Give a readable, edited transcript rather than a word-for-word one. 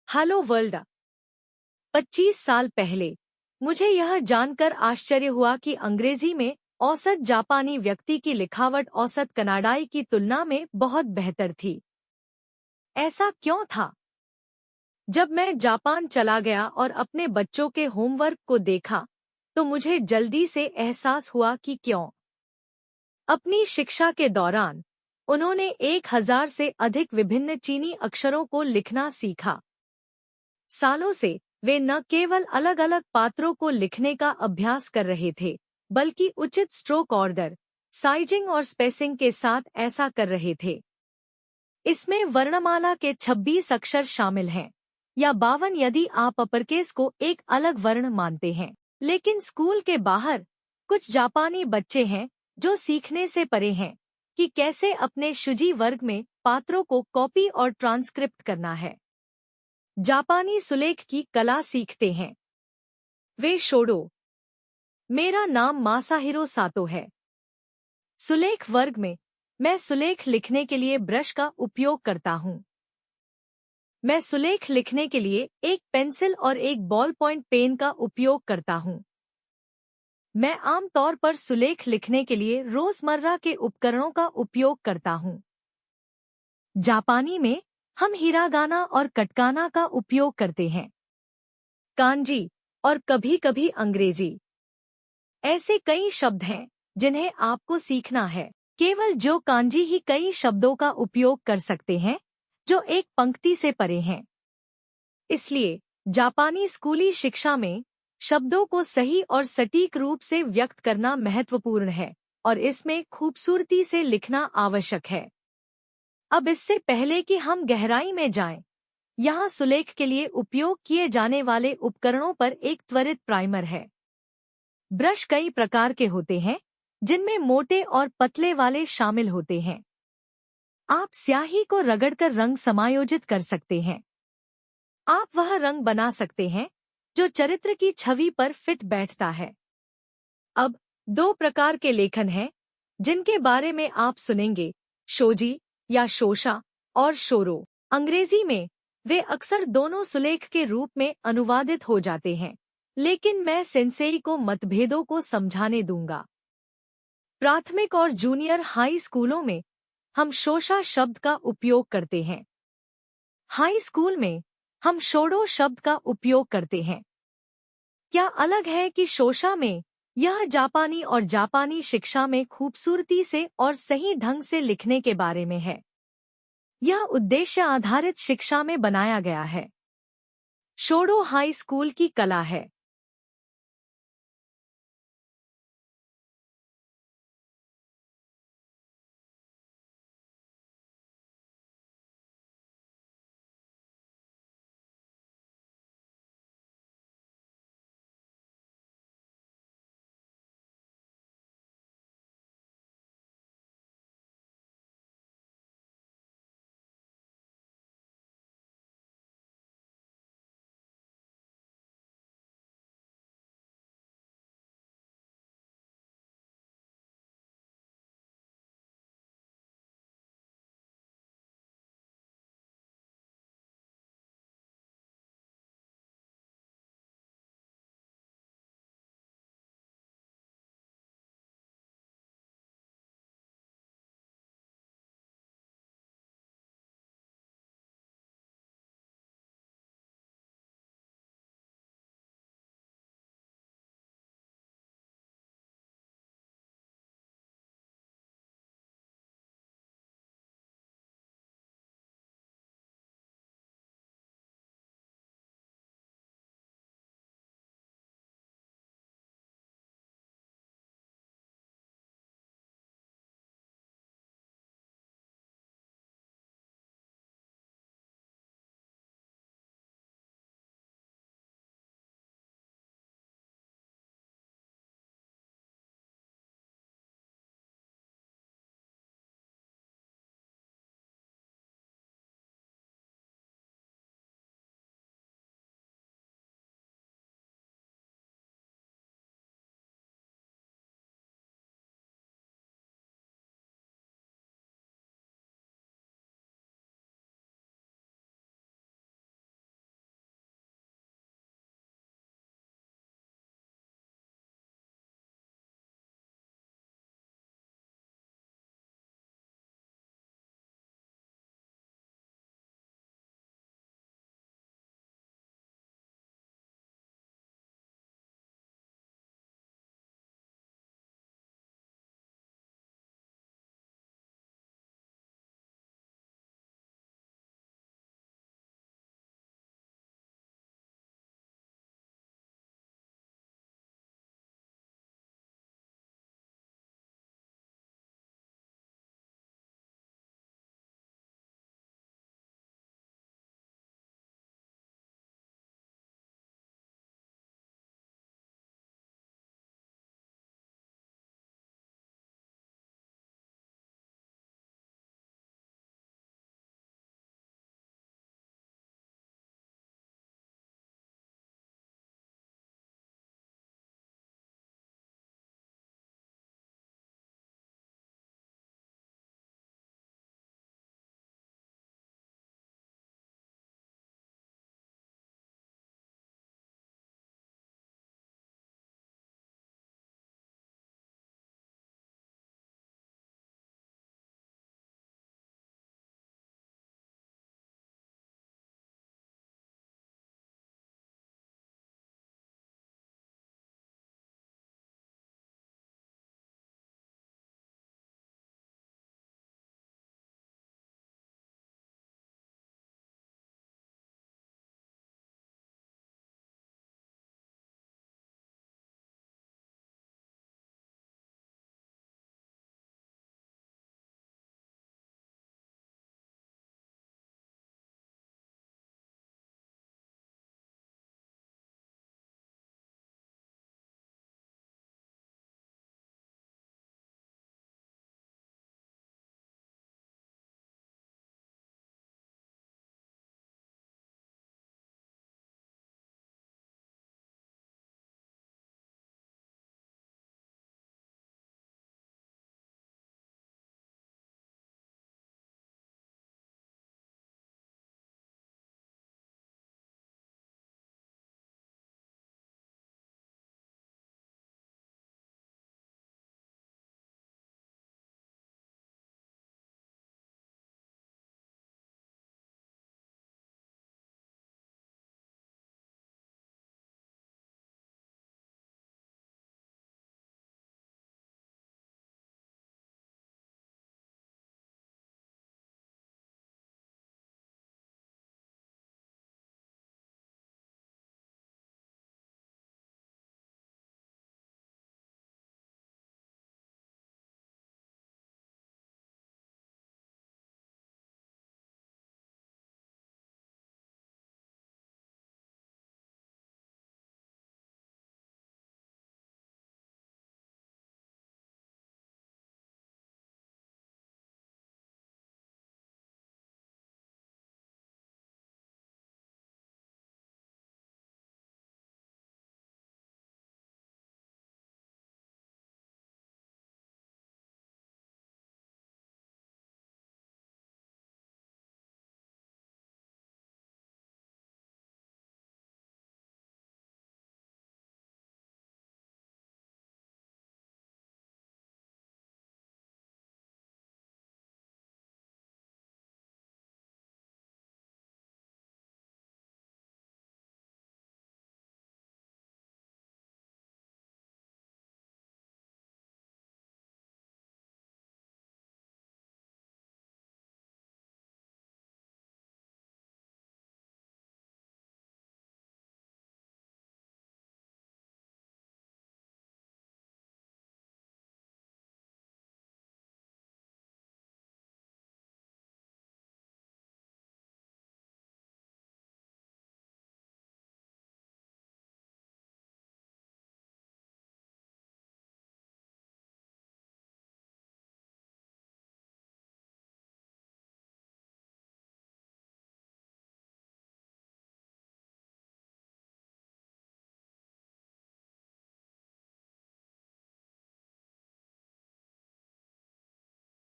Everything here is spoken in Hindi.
Hello world. 25 साल पहले मुझे यह जानकर आश्चर्य हुआ कि अंग्रेजी में औसत जापानी व्यक्ति की लिखावट औसत कनाडाई की तुलना में बहुत बेहतर थी। ऐसा क्यों था? जब मैं जापान चला गया और अपने बच्चों के होमवर्क को देखा तो मुझे जल्दी से एहसास हुआ कि क्यों। अपनी शिक्षा के दौरान उन्होंने 1000 से अधिक विभिन्न चीनी अक्षरों को लिखना सीखा। सालों से वे न केवल अलग अलग पात्रों को लिखने का अभ्यास कर रहे थे, बल्कि उचित स्ट्रोक ऑर्डर, साइजिंग और स्पेसिंग के साथ ऐसा कर रहे थे। इसमें वर्णमाला के 26 अक्षर शामिल हैं, या 52 यदि आप अपरकेस को एक अलग वर्ण मानते हैं। लेकिन स्कूल के बाहर कुछ जापानी बच्चे हैं जो सीखने से परे हैं कि कैसे अपने शुजी वर्ग में पात्रों को कॉपी और ट्रांसक्रिप्ट करना है। जापानी सुलेख की कला सीखते हैं। वे शोडो। मेरा नाम मासाहिरो सातो है। सुलेख वर्ग में मैं सुलेख लिखने के लिए ब्रश का उपयोग करता हूँ। मैं सुलेख लिखने के लिए एक पेंसिल और एक बॉल पॉइंट पेन का उपयोग करता हूँ। मैं आमतौर पर सुलेख लिखने के लिए रोजमर्रा के उपकरणों का उपयोग करता हूँ। जापानी में हम हिरागाना और कटकाना का उपयोग करते हैं, कांजी और कभी-कभी अंग्रेजी। ऐसे कई शब्द हैं जिन्हें आपको सीखना है। केवल जो कांजी ही कई शब्दों का उपयोग कर सकते हैं जो एक पंक्ति से परे हैं। इसलिए जापानी स्कूली शिक्षा में शब्दों को सही और सटीक रूप से व्यक्त करना महत्वपूर्ण है और इसमें खूबसूरती से लिखना आवश्यक है। अब इससे पहले कि हम गहराई में जाएं, यहाँ सुलेख के लिए उपयोग किए जाने वाले उपकरणों पर एक त्वरित प्राइमर है। ब्रश कई प्रकार के होते हैं, जिनमें मोटे और पतले वाले शामिल होते हैं। आप स्याही को रगड़कर रंग समायोजित कर सकते हैं। आप वह रंग बना सकते हैं जो चरित्र की छवि पर फिट बैठता है। अब 2 प्रकार के लेखन हैं जिनके बारे में आप सुनेंगे, शोजी या शोशा और शोरो। अंग्रेजी में वे अक्सर दोनों सुलेख के रूप में अनुवादित हो जाते हैं, लेकिन मैं सेंसेई को मतभेदों को समझाने दूंगा। प्राथमिक और जूनियर हाई स्कूलों में हम शोशा शब्द का उपयोग करते हैं। हाई स्कूल में हम शोडो शब्द का उपयोग करते हैं। क्या अलग है कि शोशा में यह जापानी और जापानी शिक्षा में खूबसूरती से और सही ढंग से लिखने के बारे में है। यह उद्देश्य आधारित शिक्षा में बनाया गया है। शोडो हाई स्कूल की कला है।